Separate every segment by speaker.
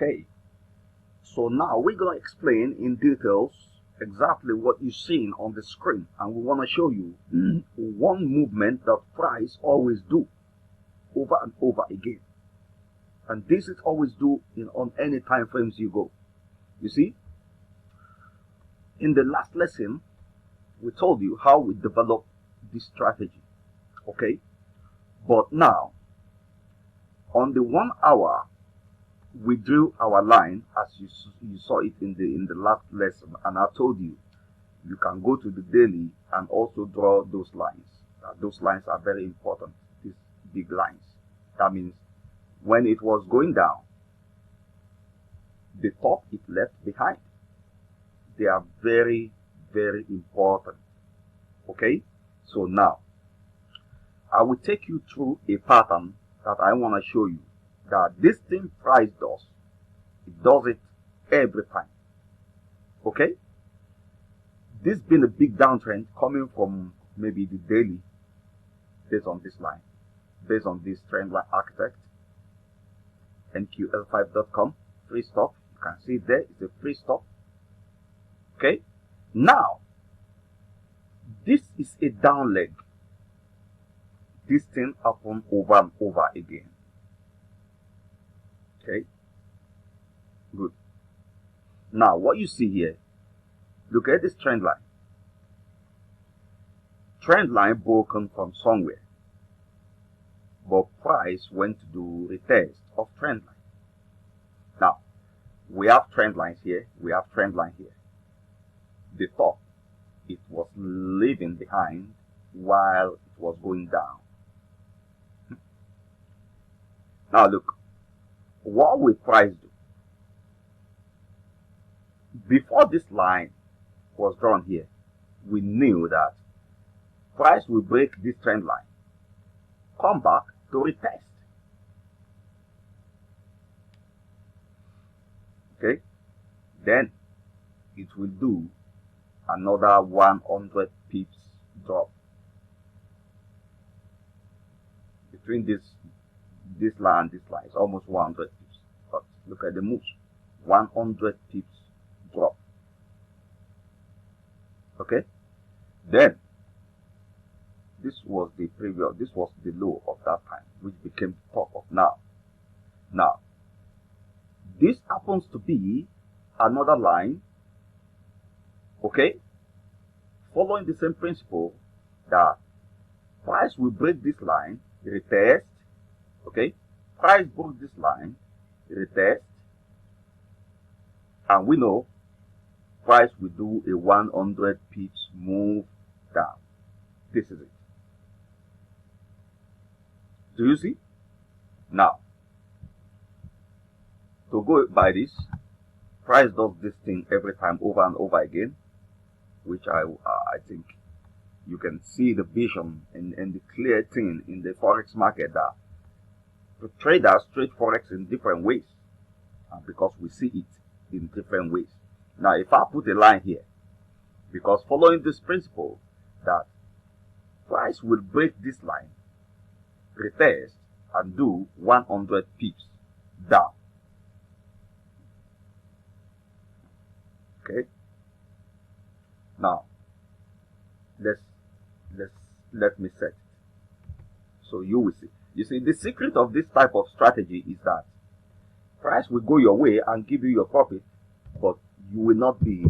Speaker 1: Okay, so now we're going to explain in details exactly what you're seeing on the screen, and we want to show you one movement that price always do over and over again, and this is always do on any time frames you go. You see, in the last lesson we told you how we develop this strategy, okay? But now on the 1 hour we drew our line, as you saw it in the last lesson, and I told you you can go to the daily and also draw those lines. Those lines are very important, these big lines. That means when it was going down, the top it left behind. They are very, very important. Okay, so now I will take you through a pattern that I want to show you that this thing price does. It does it every time. Okay, this been a big downtrend coming from maybe the daily, based on this line, based on this trend line architect, nql5.com, free stop. You can see there is a free stop. Okay, now this is a down leg. This thing happens over and over again. Okay, good. Now what you see here, look at this trend line. Trend line broken from somewhere, but price went to do retest of trend line. Now we have trend lines here, we have trend line here. The top, it was leaving behind while it was going down. Now look, what will price do? Before this line was drawn here, we knew that price will break this trend line, come back to retest. Okay, then it will do another 100 pips drop between this line and this line. It's almost 100 pips, but look at the moves. 100 pips drop. Okay, then this was the previous, this was the low of that time, which became top of now. Now this happens to be another line, okay, following the same principle, that price will break this line, retest. Okay, price broke this line, retest, and we know price will do a 100 pips move down. This is it. Do you see? Now, to go by this, price does this thing every time over and over again, which I think you can see the vision and the clear thing in the forex market, that the traders trade forex in different ways, because we see it in different ways. Now if I put a line here, because following this principle that price will break this line, retest, and do 100 pips down. Okay, now let me set it so you will see. You see, the secret of this type of strategy is that price will go your way and give you your profit, but you will not be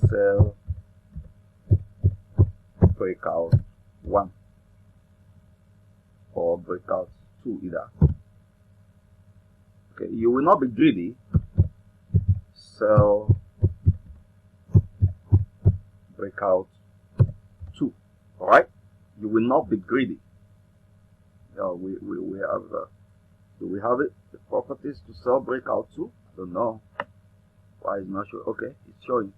Speaker 1: sell breakout 1 or breakout 2 either. Okay, you will not be greedy, sell breakout 2. All right, you will not be greedy. We have do we have it, the properties to sell breakout 2? I don't know why it's not showing. Okay, it's showing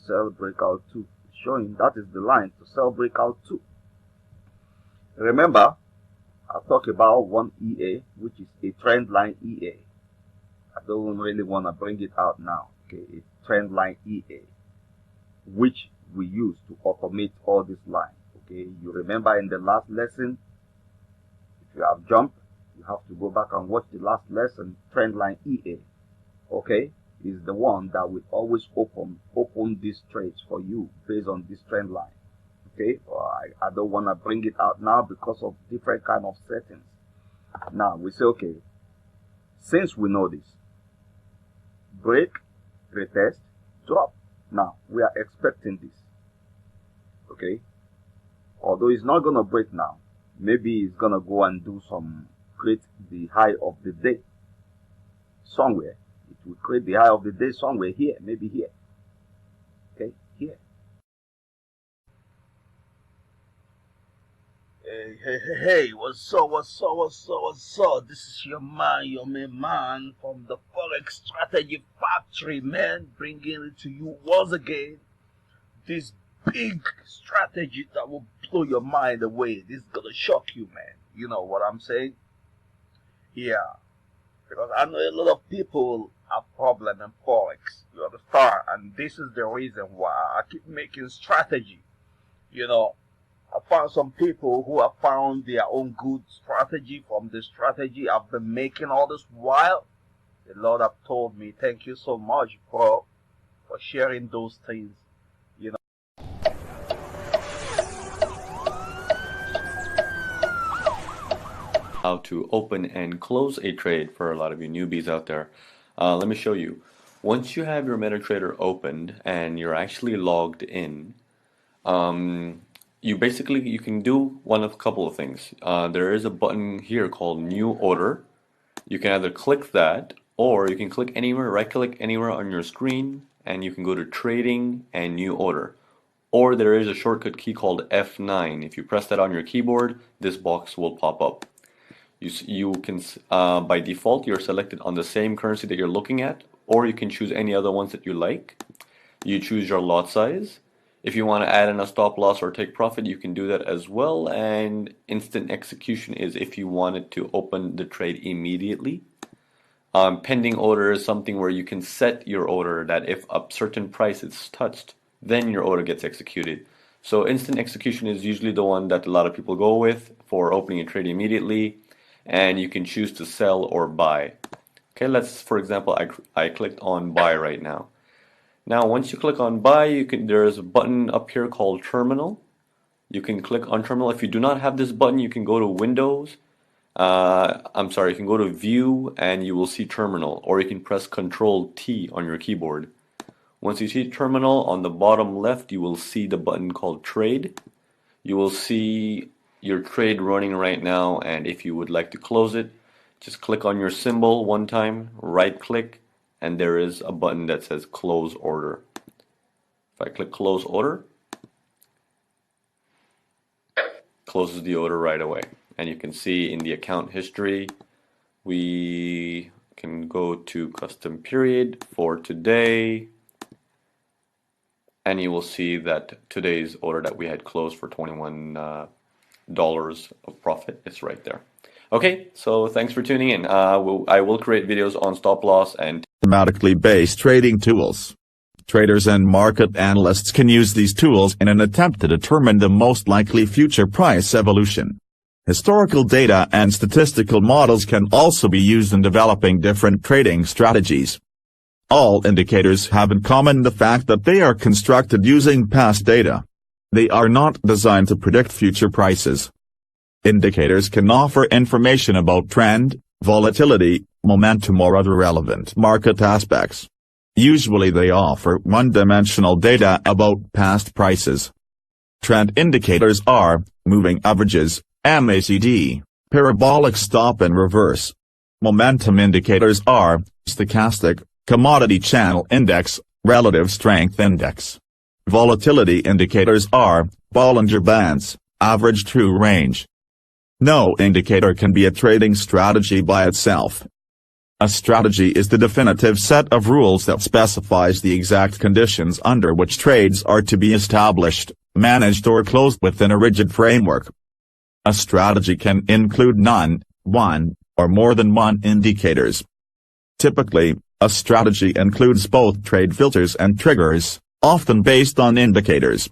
Speaker 1: sell breakout 2. It's showing that is the line to sell breakout 2. Remember, I talked about one EA, which is a trend line EA. I don't really want to bring it out now. Okay, a trend line EA, which we use to automate all these lines. Okay, you remember in the last lesson, if you have jumped, You have to go back and watch the last lesson. Trend line EA, okay, is the one that will always open these trades for you based on this trend line. Okay, I don't want to bring it out now because of different kind of settings. Now we say, okay, since we know this, break, retest, drop. Now we are expecting this. Okay, although it's not gonna break now, maybe it's gonna go and do some, create the high of the day somewhere. It will create the high of the day somewhere here, maybe here. Okay, here. Hey, what's up? This is your main man from the Forex Strategy Factory, man, bringing it to you once again. This big strategy that will blow your mind away. This is gonna shock you, man. You know what I'm saying? Yeah, because I know a lot of people have problem in Forex. You understand? And this is the reason why I keep making strategy. You know, I found some people who have found their own good strategy from the strategy I've been making all this while. The Lord have told me, thank you so much, bro, for sharing those things. You know.
Speaker 2: How to open and close a trade for a lot of you newbies out there. Let me show you. Once you have your MetaTrader opened and you're actually logged in, you can do one of a couple of things. There is a button here called New Order. You can either click that, or you can click anywhere, right click anywhere on your screen, and you can go to Trading and New Order. Or there is a shortcut key called F9. If you press that on your keyboard, this box will pop up. You can, by default, you're selected on the same currency that you're looking at, or you can choose any other ones that you like. You choose your lot size. If you want to add in a stop loss or take profit, you can do that as well. And instant execution is if you wanted to open the trade immediately. Pending order is something where you can set your order that if a certain price is touched, then your order gets executed. So instant execution is usually the one that a lot of people go with for opening a trade immediately. And you can choose to sell or buy. Okay, let's, for example, I clicked on buy right now. Now, once you click on buy, there's a button up here called terminal. You can click on terminal. If you do not have this button, you can go to Windows. You can go to View and you will see terminal, or you can press Control T on your keyboard. Once you see terminal, on the bottom left, you will see the button called Trade. You will see your trade running right now, and if you would like to close it, just click on your symbol one time, right click, and there is a button that says Close Order. If I click Close Order, closes the order right away. And you can see in the account history, we can go to custom period for today, and you will see that today's order that we had closed for $21 of profit is right there. Okay, so thanks for tuning in. I will create videos on stop loss and
Speaker 3: mathematically based trading tools. Traders and market analysts can use these tools in an attempt to determine the most likely future price evolution. Historical data and statistical models can also be used in developing different trading strategies. All indicators have in common the fact that they are constructed using past data. They are not designed to predict future prices. Indicators can offer information about trend, volatility, momentum or other relevant market aspects. Usually they offer one-dimensional data about past prices. Trend indicators are moving averages, MACD, parabolic stop and reverse. Momentum indicators are stochastic, commodity channel index, relative strength index. Volatility indicators are Bollinger Bands, average true range. No indicator can be a trading strategy by itself. A strategy is the definitive set of rules that specifies the exact conditions under which trades are to be established, managed or closed within a rigid framework. A strategy can include none, one, or more than one indicators. Typically, a strategy includes both trade filters and triggers, often based on indicators.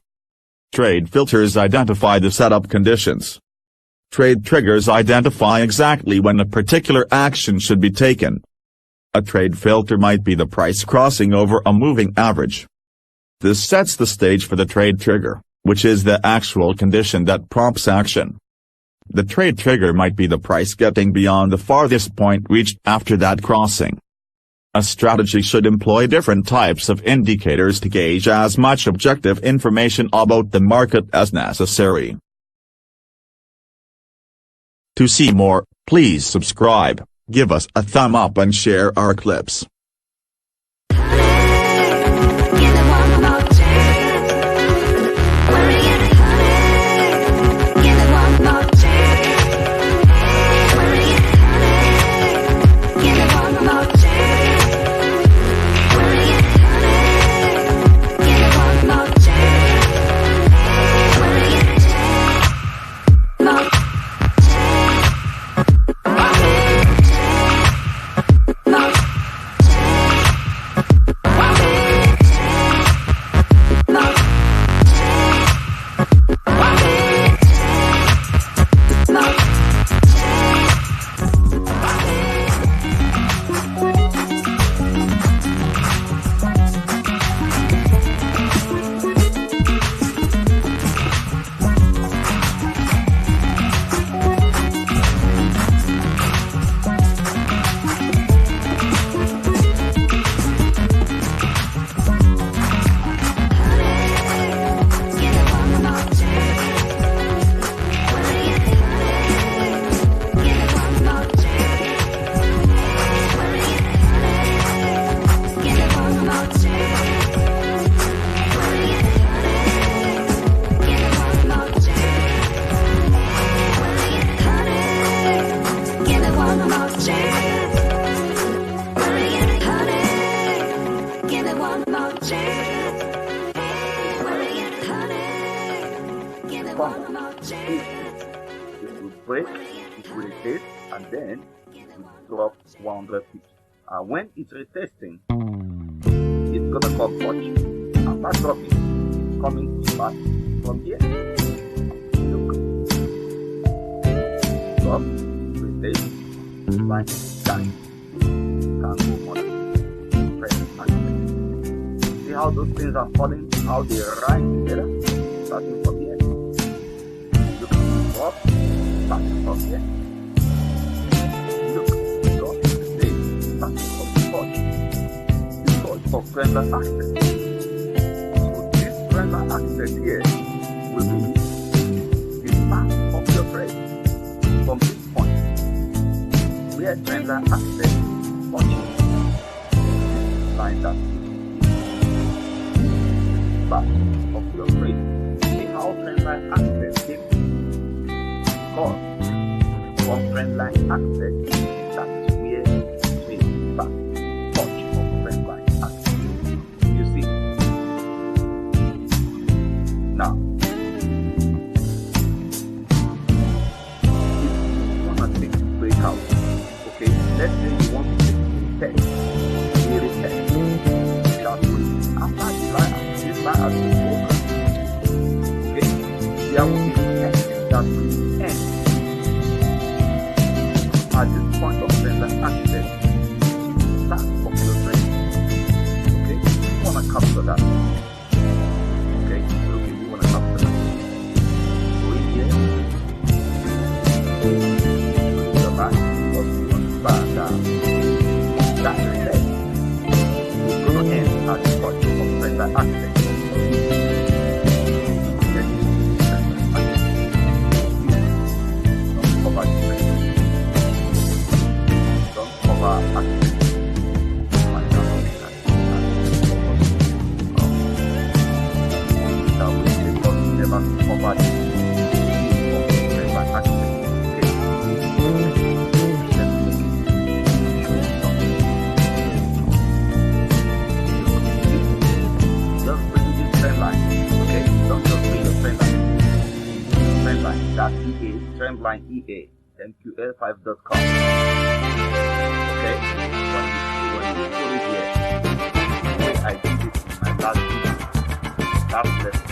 Speaker 3: Trade filters identify the setup conditions. Trade triggers identify exactly when a particular action should be taken. A trade filter might be the price crossing over a moving average. This sets the stage for the trade trigger, which is the actual condition that prompts action. The trade trigger might be the price getting beyond the farthest point reached after that crossing. A strategy should employ different types of indicators to gauge as much objective information about the market as necessary. To see more, please subscribe, give us a thumb up and share our clips.
Speaker 1: It will break, it will retest, and then it will drop 100 pips. And when it's retesting, it's gonna come touch. After dropping, it's coming to start from here. Look. Drop, retest, line, down. Can go on. Press and see how those things are falling, how they rhyme together, starting from here. Look, drop, starting from here. Look, drop, retest, starting from the touch. This touch of trendline access. So this trendline access here will be the start of your trade from this point. Where trendline access touching line that back of your trade. See how trendline access came? Because from trendline access, that is where the back touch of trendline access. You see? Now, if you want to take the breakout, okay, let's say you want to take the test. This line has been broken. Okay? There will be a test that will end at this point of trendline access. Start of the trend. Okay? You want to capture that. Okay? Okay, you want to capture that. Go in here. Put your back. Because you want to back down. That's the test. It's going to end at this point of trendline access. Trendline EA, MQL5.com. Okay, when you put it here, the way I did it in my last video, last lesson,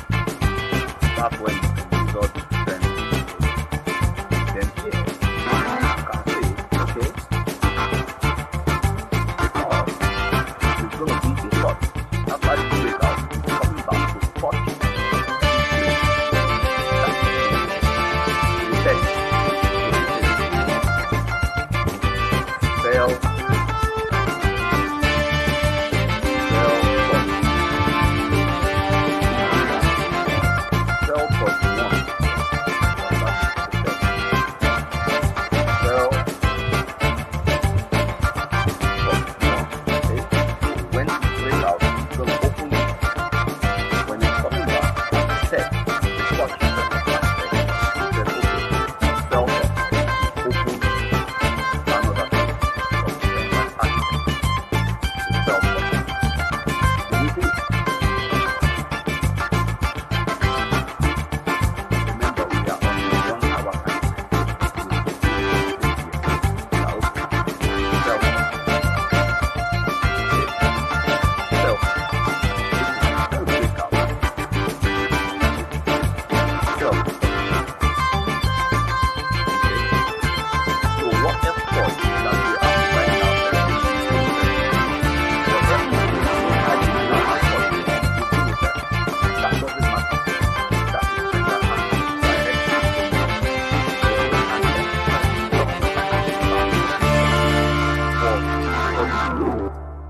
Speaker 1: that's when you can result to trend. tell you. So what effort that we have right now, that doesn't matter. That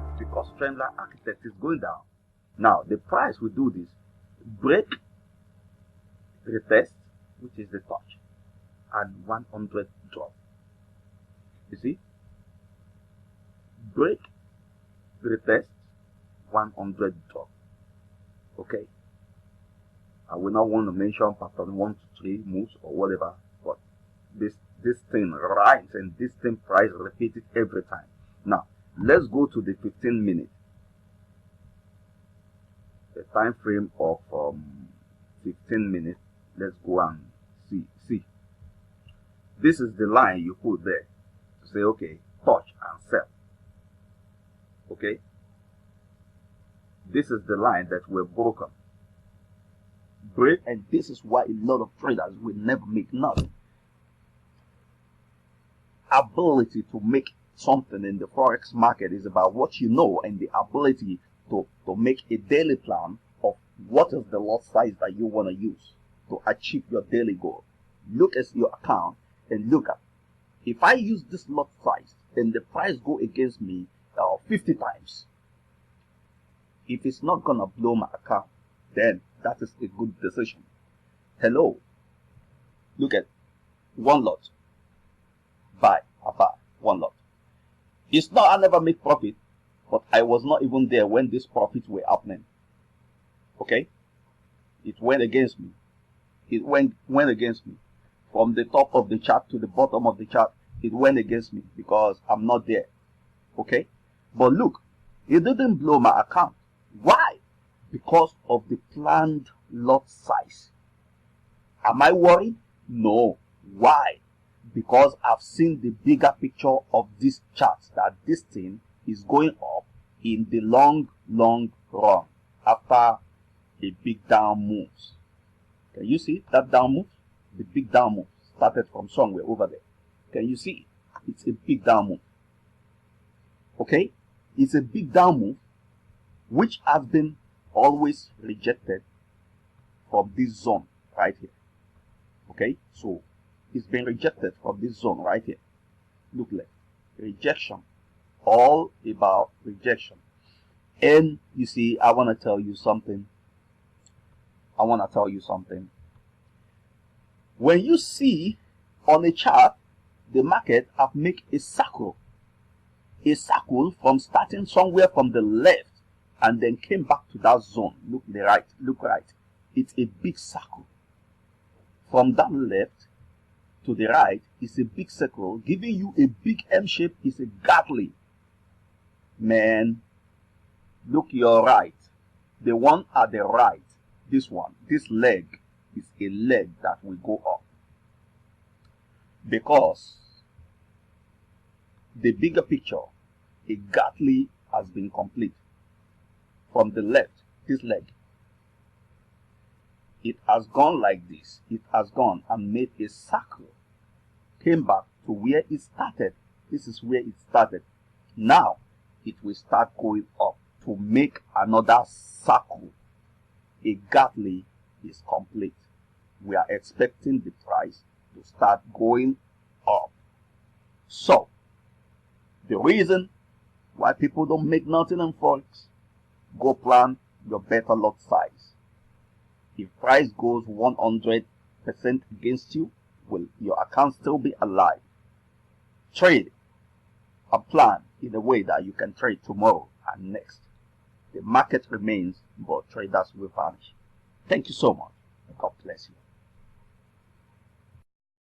Speaker 1: is because trend line architect is going down. Now the price will do this: break, retest, which is the touch, and 100 drop. You see, break, retest, 100 drop. Okay, I will not want to mention pattern 1 to 3 moves or whatever, but this thing rides and this thing price repeats it every time. Now let's go to the 15 minute, the time frame of 15 minutes. Let's go and see. This is the line you put there to say, okay, touch and sell. Okay, this is the line that we're broken. Break, and this is why a lot of traders will never make nothing. Ability to make something in the forex market is about what you know and the ability to make a daily plan of what is the lot size that you want to use to achieve your daily goal. Look at your account and look at, if I use this lot size and the price go against me 50 times, if it's not gonna blow my account, then that is a good decision. Hello, look at one lot, buy, I buy one lot. It's not I never make profit, but I was not even there when these profits were happening. Okay, it went against me. It went against me. From the top of the chart to the bottom of the chart, it went against me because I'm not there. Okay, but look, it didn't blow my account. Why? Because of the planned lot size. Am I worried? No. Why? Because I've seen the bigger picture of this chart, that this thing is going up in the long run after a big down move. Can you see that down move? The big down move started from somewhere over there. Can you see? It's a big down move. Okay? It's a big down move which has been always rejected from this zone right here. Okay? So it's been rejected from this zone right here. Look, like rejection. All about rejection. And you see, I want to tell you something. When you see on a chart, the market have made a circle from starting somewhere from the left and then came back to that zone. Look the right, look right. It's a big circle. From that left to the right is a big circle, giving you a big M shape. Is a godly. Man, look your right. The one at the right, this one, this leg is a leg that will go up. Because the bigger picture, a godly has been complete. From the left, this leg, it has gone like this. It has gone and made a circle, came back to where it started. This is where it started. Now it will start going up to make another circle. A godly is complete. We are expecting the price to start going up. So the reason why people don't make nothing in forex, go plan your better lot size. If price goes 100% against you, will your account still be alive? Trade a plan in a way that you can trade tomorrow and next. The market remains, but traders will vanish. Thank you so much. God bless you.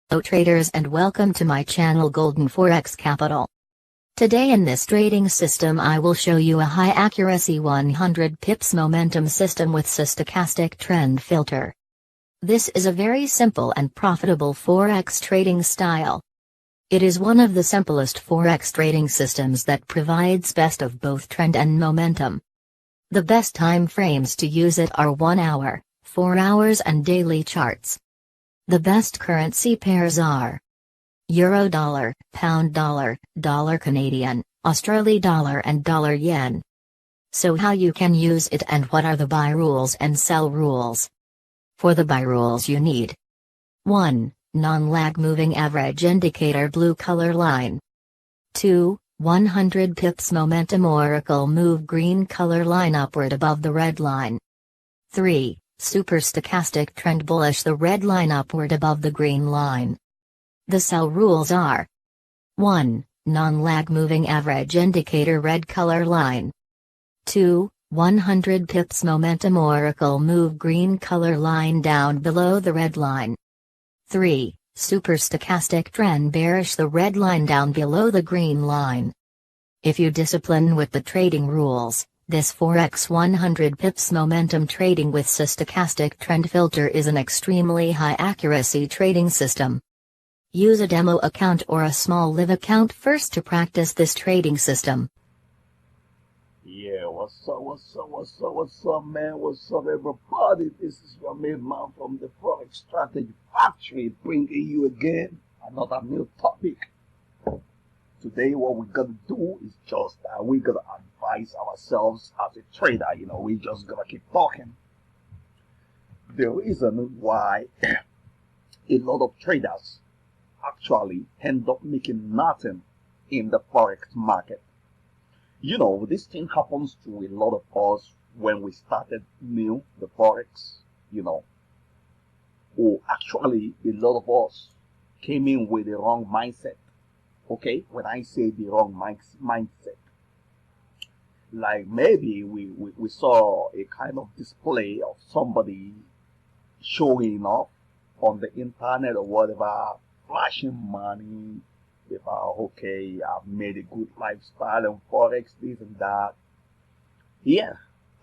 Speaker 4: Hello traders, and welcome to my channel Golden Forex Capital. Today in this trading system I will show you a high accuracy 100 pips momentum system with stochastic trend filter. This is a very simple and profitable Forex trading style. It is one of the simplest Forex trading systems that provides best of both trend and momentum. The best time frames to use it are 1 hour, 4 hours and daily charts. The best currency pairs are Euro dollar, Pound dollar, Dollar Canadian, Australia dollar and Dollar yen. So how you can use it and what are the buy rules and sell rules? For the buy rules you need 1. Non-lag moving average indicator blue color line. 2. 100 pips momentum oracle move green color line upward above the red line. 3. Super stochastic trend bullish the red line upward above the green line. The sell rules are 1. Non-lag moving average indicator red color line. 2. 100 pips momentum oracle move green color line down below the red line. 3. Super stochastic trend bearish the red line down below the green line. If you discipline with the trading rules, this Forex 100 pips momentum trading with stochastic trend filter is an extremely high accuracy trading system. Use a demo account or a small live account first to practice this trading system.
Speaker 1: Yeah, what's up, man? What's up, everybody? This is your main man from the Forex Strategy Factory, bringing you again another new topic. Today, what we're gonna do is just we're gonna advise ourselves as a trader. We just gonna keep talking. The reason why a lot of traders actually end up making nothing in the Forex market. This thing happens to a lot of us when we started new, the Forex, or actually a lot of us came in with the wrong mindset. Okay, when I say the wrong mindset, like maybe we saw a kind of display of somebody showing off on the internet or whatever, flashing money, okay, I've made a good lifestyle on Forex, this and that. Yeah,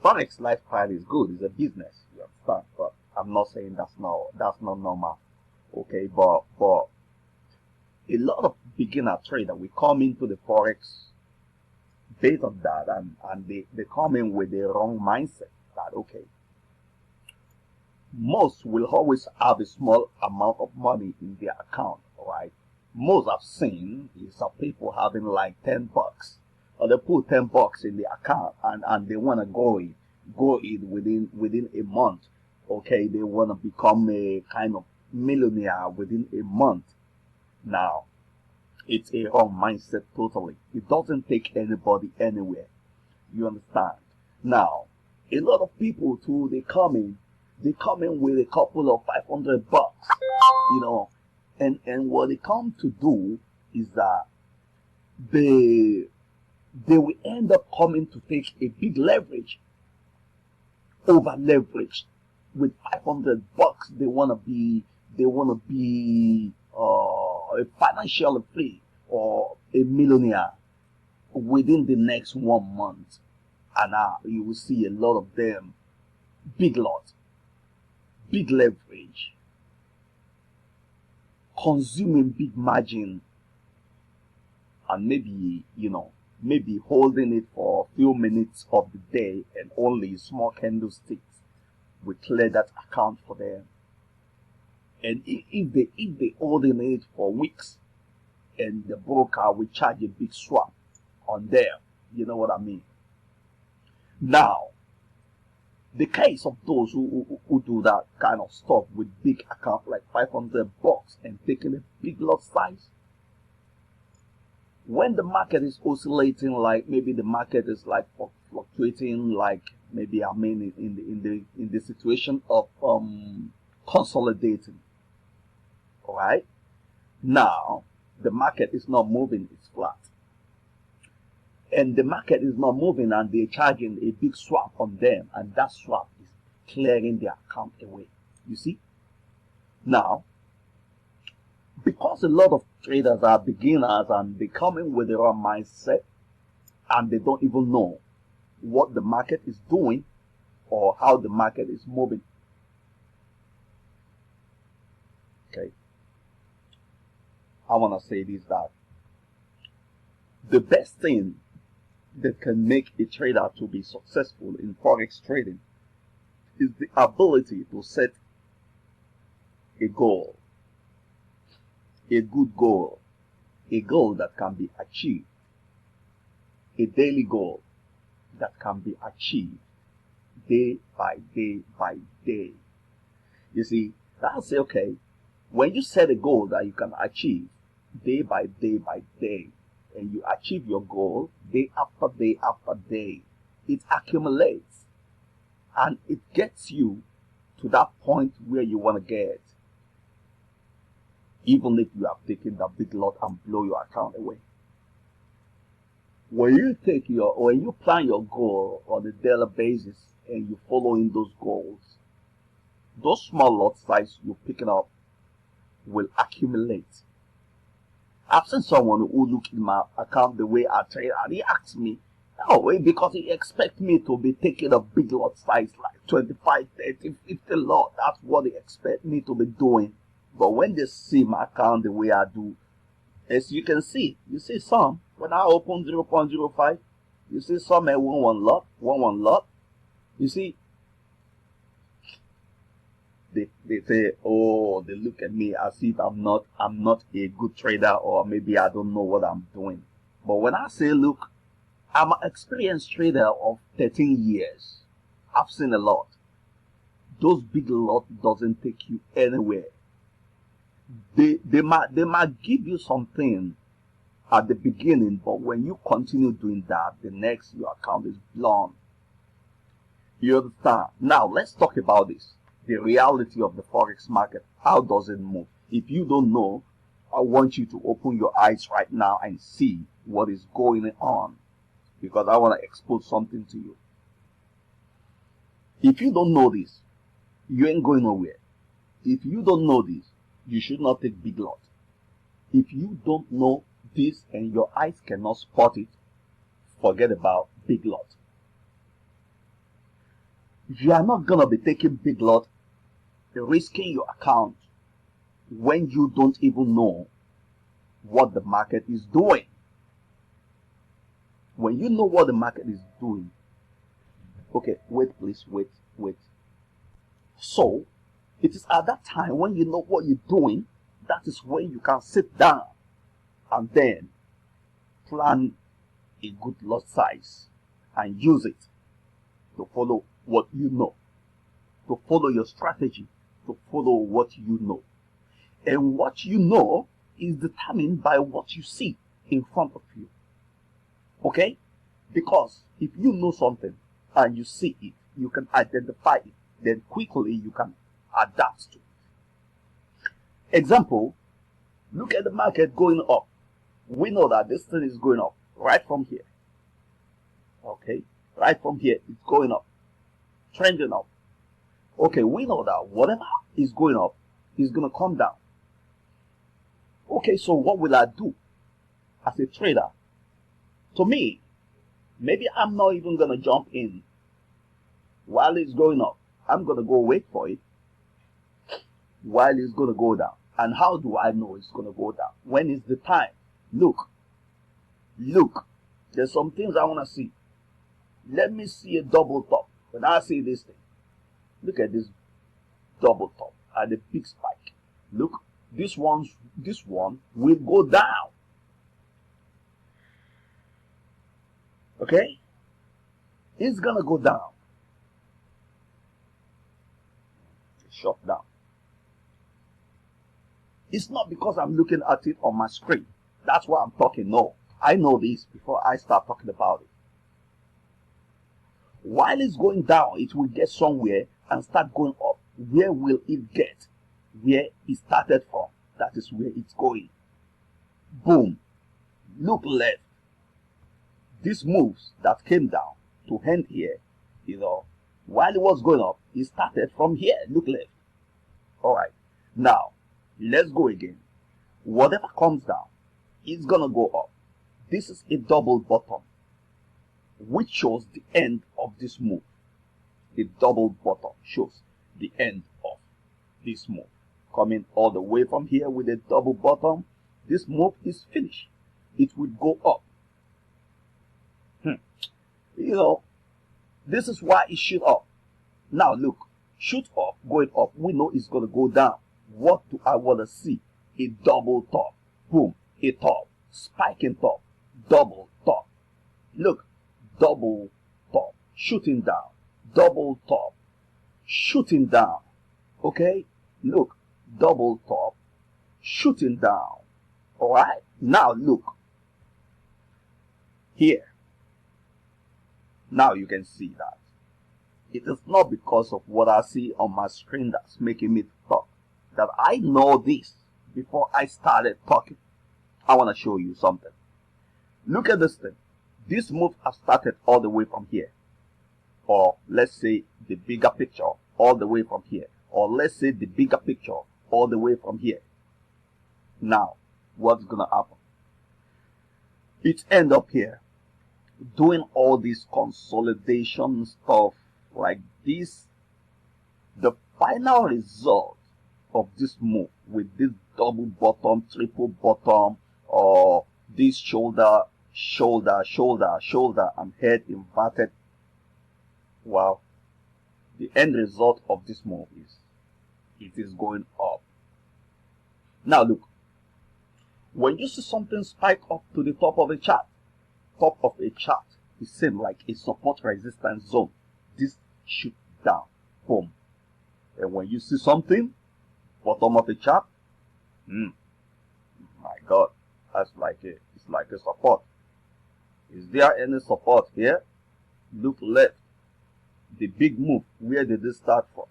Speaker 1: Forex lifestyle is good, it's a business, you understand, but I'm not saying that's not normal. Okay, but a lot of beginner traders, we come into the Forex based on that, and they come in with the wrong mindset that, okay, most will always have a small amount of money in their account, right? Most I've seen is some people having like $10, or they put $10 in the account and they want to go in within a month. Okay, they want to become a kind of millionaire within a month. Now, it's a wrong mindset totally. It doesn't take anybody anywhere. You understand? Now, a lot of people too, they come in with a couple of $500, and what they come to do is that they will end up coming to take a big leverage, over leverage. With $500, they wanna be a financial free or a millionaire within the next 1 month, and you will see a lot of them, big lot, big leverage, consuming big margin, and maybe holding it for a few minutes of the day, and only small candlesticks will clear that account for them. And if they holding it for weeks, and the broker will charge a big swap on them, you know what I mean? Now, the case of those who do that kind of stuff with big account like $500 and taking a big lot size, when the market is oscillating, like maybe the market is like fluctuating, like maybe in the situation of consolidating, all right? Now the market is not moving, it's flat, and the market is not moving, and they're charging a big swap on them, and that swap is clearing their account away. You see? Now, because a lot of traders are beginners and they come in with the wrong mindset, and they don't even know what the market is doing or how the market is moving. Okay, I want to say this, that the best thing that can make a trader to be successful in Forex trading is the ability to set a goal, a good goal, a goal that can be achieved, a daily goal that can be achieved day by day by day. You see, I'll say, okay, when you set a goal that you can achieve day by day by day, and you achieve your goal day after day after day, it accumulates and it gets you to that point where you want to get, even if you have taken that big lot and blow your account away. When you plan your goal on a daily basis and you follow in those goals, those small lot size you're picking up will accumulate. I've seen someone who looked in my account the way I trade, and he asked me, oh, because he expects me to be taking a big lot size like 25, 30, 50 lot. That's what they expect me to be doing. But when they see my account the way I do, as you can see, you see some, when I open 0.05, you see some at one lot. You see, they say, oh, they look at me as if I'm not a good trader, or maybe I don't know what I'm doing. But when I say, look, I'm an experienced trader of 13 years. I've seen a lot. Those big lot doesn't take you anywhere. They might give you something at the beginning, but when you continue doing that, the next your account is blown. You understand? Now let's talk about this. The reality of the Forex market. How does it move? If you don't know, I want you to open your eyes right now and see what is going on, because I want to expose something to you. If you don't know this, you ain't going nowhere. If you don't know this, you should not take big lot. If you don't know this and your eyes cannot spot it, forget about big lot. You are not going to be taking big lot, risking your account when you don't even know what the market is doing. When you know what the market is doing, okay, wait please, wait. So, it is at that time when you know what you're doing, that is when you can sit down and then plan a good lot size and use it to follow what you know, to follow your strategy, to follow what you know. And what you know is determined by what you see in front of you. Okay? Because if you know something and you see it, you can identify it, then quickly you can adapt to it. Example, look at the market going up. We know that this thing is going up right from here. Okay? Right from here, it's going up, trending up. Okay, we know that whatever is going up is going to come down. Okay, so what will I do as a trader? To me, maybe I'm not even going to jump in while it's going up. I'm going to go wait for it while it's going to go down. And how do I know it's going to go down? When is the time? Look, there's some things I want to see. Let me see a double top. When I see this thing, look at this double top and the big spike. Look, this one will go down. Okay? It's gonna go down. Shut down. It's not because I'm looking at it on my screen. That's why I'm talking. No, I know this before I start talking about it. While it's going down, it will get somewhere and start going up. Where will it get? Where it started from. That is where it's going. Boom. Look left. These moves that came down to end here, while it was going up, it started from here. Look left. Alright. Now, let's go again. Whatever comes down, it's gonna go up. This is a double bottom, which shows the end of this move. A double bottom shows the end of this move. Coming all the way from here with a double bottom, this move is finished. It will go up. This is why it shoot up. Now look, shoot up, going up. We know it's going to go down. What do I want to see? A double top. Boom. A top. Spiking top. Double top. Look. Double top. Shooting down. Double top. Shooting down. Okay? Look. Double top. Shooting down. Alright? Now look. Here. Now you can see that. It is not because of what I see on my screen that's making me talk. That I know this before I started talking. I want to show you something. Look at this thing. This move has started all the way from here. Or let's say the bigger picture all the way from here. Or let's say the bigger picture all the way from here. Now, what's going to happen? It end up here. Doing all this consolidation stuff like this. The final result of this move with this double bottom, triple bottom, or this shoulder, shoulder, shoulder, shoulder, and head inverted. Well, the end result of this move is it is going up. Now look, when you see something spike up to the top of a chart, it seems like a support resistance zone. This shoot down, boom. And when you see something bottom of the chart, my God, it's like a support. Is there any support here? Look left. The big move, where did this start from?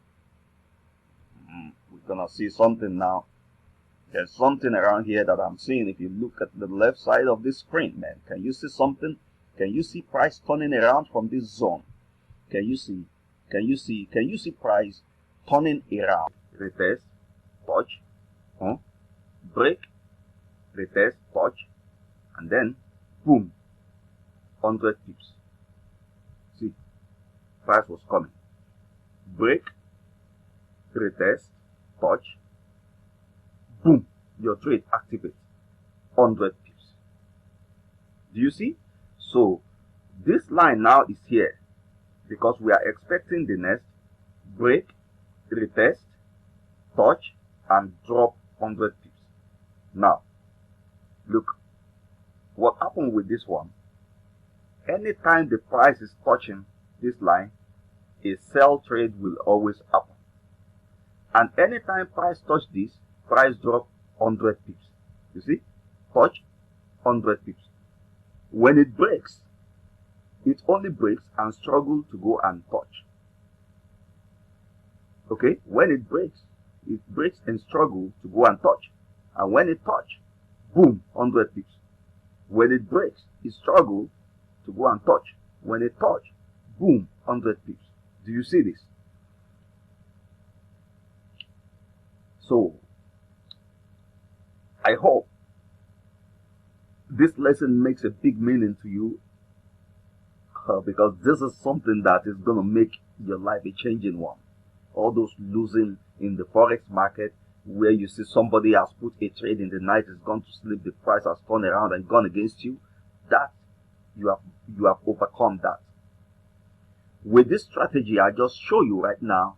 Speaker 1: We're gonna see something now. There's something around here that I'm seeing. If you look at the left side of this screen, man, can you see something? Can you see price turning around from this zone? Can you see price turning around? Retest, touch, break, retest, touch, and then boom, 100 pips. See, price was coming. Break, retest, touch, boom, your trade activates 100 pips. Do you see? So this line now is here because we are expecting the next break, retest, touch, and drop 100 pips. Now look what happened with this one. Anytime the price is touching this line, a sell trade will always happen. And anytime price touch this, price drop 100 pips. You see? Touch 100 pips. When it breaks, it only breaks and struggles to go and touch. Okay? When it breaks and struggles to go and touch. And when it touch, boom, 100 pips. When it breaks, it struggles to go and touch. When it touch, boom, 100 pips. Do you see this? So, I hope this lesson makes a big meaning to you, because this is something that is going to make your life a changing one. All those losing in the forex market, where you see somebody has put a trade in the night, is gone to sleep, the price has turned around and gone against you, that you have overcome that. With this strategy I just show you right now,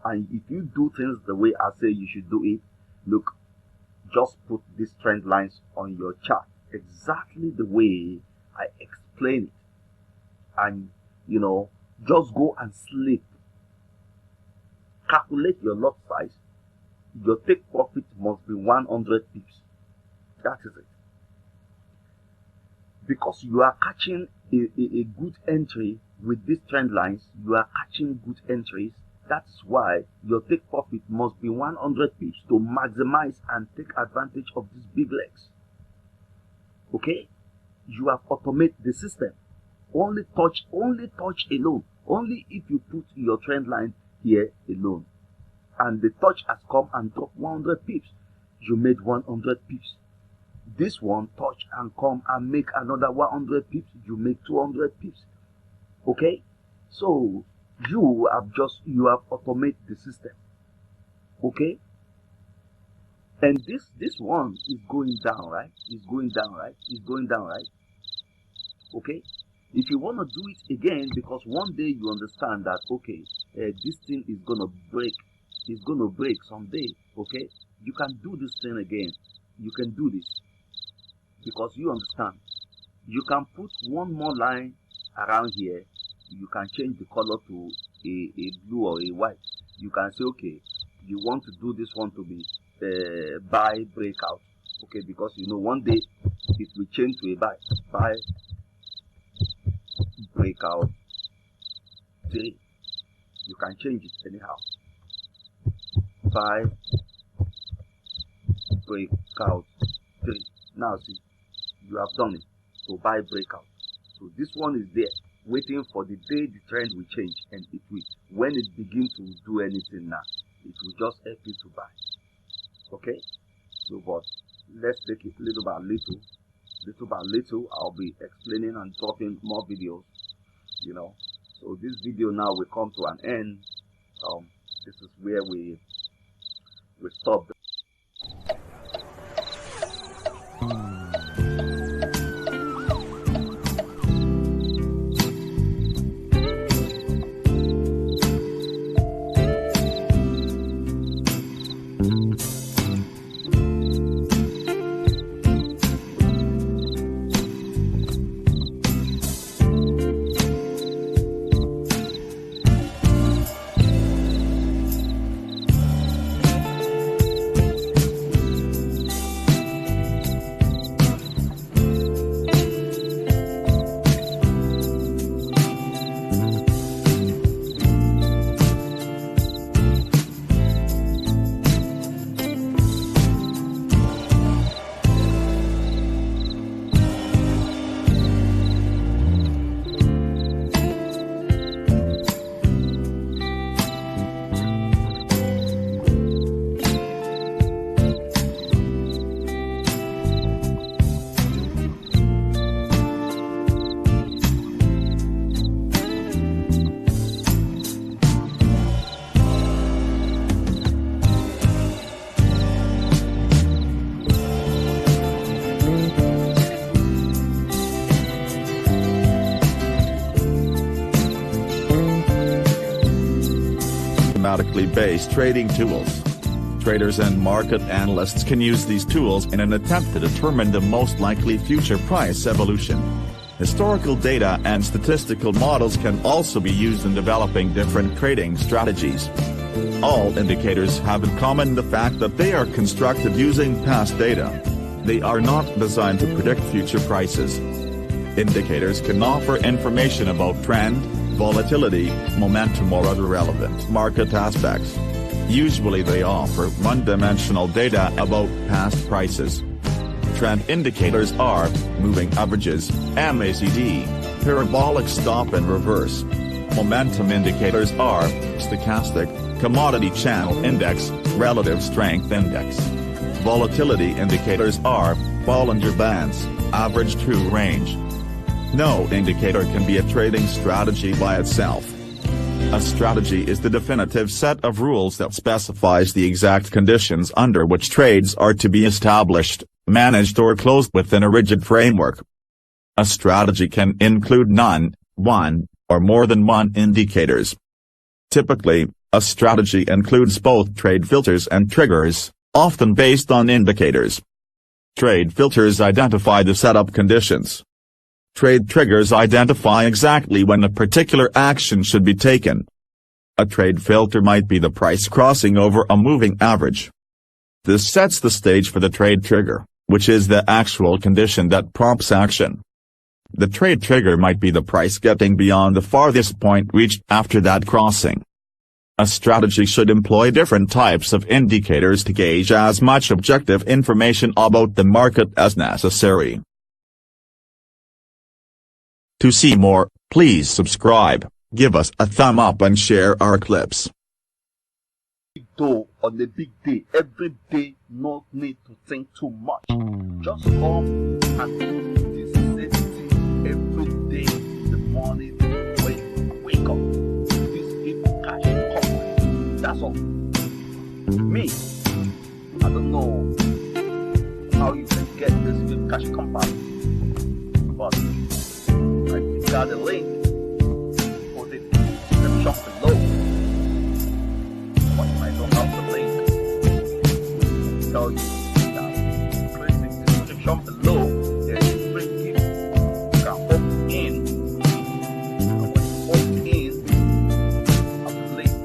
Speaker 1: and if you do things the way I say you should do it, look, just put these trend lines on your chart exactly the way I explain it, and just go and sleep. Calculate your lot size. Your take profit must be 100 pips. That is it. Because you are catching a good entry with these trend lines, you are catching good entries. That's why your take profit must be 100 pips to maximize and take advantage of these big legs. Okay? You have automated the system. Only touch alone. Only if you put your trend line here alone. And the touch has come and dropped 100 pips. You made 100 pips. This one touch and come and make another 100 pips. You make 200 pips. Okay? So you have automated the system. Okay? And this one is going down, right? It's going down, right? It's going down, right? Okay? If you want to do it again, because one day you understand that, okay, this thing is gonna break. It's gonna break someday. Okay, you can do this thing again. You can do this because you understand. You can put one more line around here. You can change the color to a blue or a white. You can say, okay, you want to do this one to be buy breakout. Okay, because you know one day it will change to a buy breakout 3. You can change it anyhow. Buy breakout 3. Now see, you have done it. So buy breakout. So this one is there, waiting for the day the trend will change, and it will. When it begins to do anything now, it will just help you to buy. Okay. So, but let's take it little by little. Little by little, I'll be explaining and talking more videos. You know. So this video now will come to an end. This is where we stop.
Speaker 3: Mathematically based trading tools. Traders and market analysts can use these tools in an attempt to determine the most likely future price evolution. Historical data and statistical models can also be used in developing different trading strategies. All indicators have in common the fact that they are constructed using past data. They are not designed to predict future prices. Indicators can offer information about trend, volatility, momentum or other relevant market aspects. Usually they offer one-dimensional data about past prices. Trend indicators are moving averages, MACD, parabolic stop and reverse. Momentum indicators are stochastic, commodity channel index, relative strength index. Volatility indicators are Bollinger Bands, average true range. No indicator can be a trading strategy by itself. A strategy is the definitive set of rules that specifies the exact conditions under which trades are to be established, managed or closed within a rigid framework. A strategy can include none, one, or more than one indicators. Typically, a strategy includes both trade filters and triggers, often based on indicators. Trade filters identify the setup conditions. Trade triggers identify exactly when a particular action should be taken. A trade filter might be the price crossing over a moving average. This sets the stage for the trade trigger, which is the actual condition that prompts action. The trade trigger might be the price getting beyond the farthest point reached after that crossing. A strategy should employ different types of indicators to gauge as much objective information about the market as necessary. To see more, please subscribe, give us a thumb up and share our clips.
Speaker 1: Though on a big day, every day, no need to think too much. Just come and do this same thing every day in the morning when you wake up. This is cash compound. That's all. Me, I don't know how you can get this cash compound, but I got a link, put it in the description below. tell you that click the description below. There's a free gift. You can opt in. And when you opt in, I believe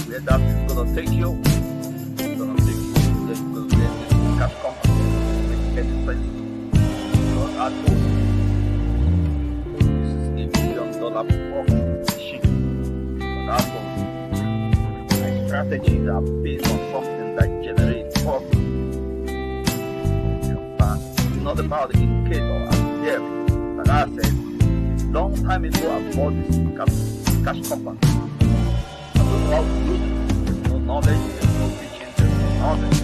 Speaker 1: where that is gonna take you. It's gonna take you. Then you will get this cash company. Make any sense. Because at home, this is $1 million profit machine. But at home, my strategies are based on something that generates profit. It's not about the indicator. I'm there. Like I said, long time ago I bought this cash company. I don't know how to use it. There's no knowledge, there's no teaching, there's no knowledge.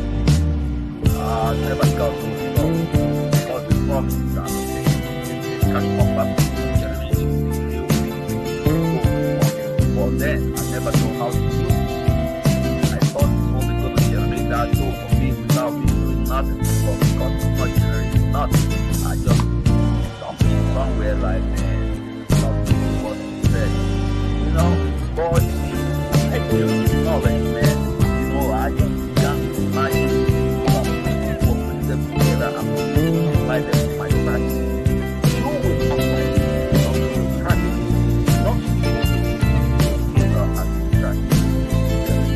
Speaker 1: I never got to know because the promise is that this cash company generating real big. But then I never know how to use it. I thought it's only going to generate that dough for me without me doing nothing. But because it's not generating nothing, I just dumped it somewhere like not doing what he said. You know, boys, I feel knowledge, man. You know, I just can't imagine putting them together and apply them to my practice. You will apply them to practice, not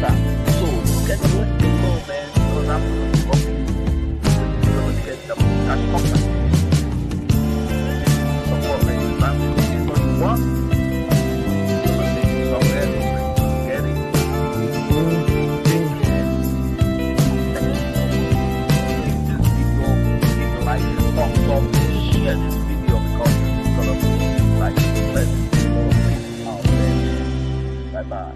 Speaker 1: practice. So look at the way you go, man, because I'm going to get the cash company. Support me, man. This is what you want. You're going to take it somewhere different. Get it? Take care. This video, if you like this, thumbs up, share this video because it's going to be like the best video out there. Bye-bye.